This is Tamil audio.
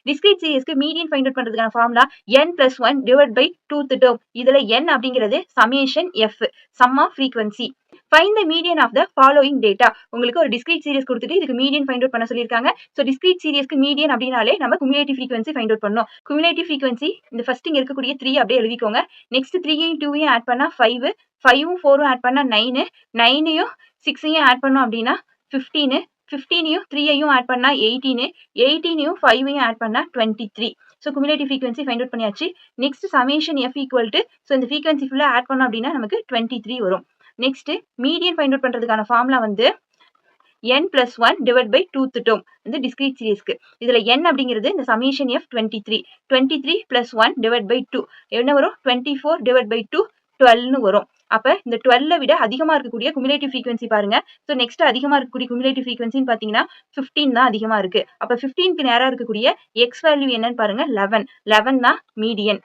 டிஸ்கிரீட் சீரிஸ்க்கு மீடியன் ஃபைண்ட் அவுட் பண்றதுக்கான formula n+1 divide by 2th term. இதுல n அப்படிங்கிறது summation f, sum of frequency. Find the median of the following data. உங்களுக்கு ஒரு டிஸ்கிரீட் சீரிஸ் கொடுத்துட்டு இதுக்கு மீடியன் ஃபைண்ட் அவுட் பண்ண சொல்லியிருக்காங்க. ஸோ டிஸ்கிரீட் சீரிஸ்க்கு மீடியன் அப்படின்னாலே நம்ம குமுலேட்டிவ் ஃப்ரீக்வன்சி ஃபைண்ட் அவுட் பண்ணணும். குமுலேட்டிவ் ஃப்ரீக்வன்சி இந்த ஃபர்ஸ்ட் இங்க இருக்கக்கூடிய 3 அப்படியே எழுதிக்கோங்க. நெக்ஸ்ட் 3யும் 2யும் ஆட் பண்ணா 5, 5ம் 4ம் ஆட் பண்ணா 9, 9யும் 6யும் ஆட் பண்ணோம் அப்படின்னா 15, 15யும் 3யும் ஆட் பண்ணா 18, 18யும் 5யும் ஆட் பண்ணா 23. So cumulative frequency find out பண்ணியாச்சு. Next summation f equal to, so இந்த ஃப்ரீக்வன்சி ஃபுல்லா ஆட் பண்ணோம் அப்படின்னா நமக்கு 23 வரும். நெக்ஸ்ட் மீடியன் ஃபைண்ட் அவுட் பண்றதுக்கான ஃபார்முலா வந்து n+1 divide by 2th term. இந்த டிஸ்கிரீட் சீரிஸ்க்கு இதுல n அப்படிங்கிறது இந்த சமேஷன் f 23, 23 + 1 டிவைட் பை 2 என்ன வரும்? 24 டிவைட் பை 2 12ன்னு வரும். அப்ப இந்த 12 விட அதிகமா இருக்கக்கூடிய குமுலேட்டிவ் ஃப்ரீக்வன்சி பாருங்க. ஸோ நெக்ஸ்ட் அதிகமா இருக்கக்கூடிய குமுலேட்டிவ் ஃப்ரீக்வன்சின்னு பாத்தீங்கன்னா 15 தான் அதிகமா இருக்கு. அப்ப 15க்கு நேரா இருக்கக்கூடிய x வேல்யூ என்னன்னு பாருங்க, 11. 11 தான் மீடியன்.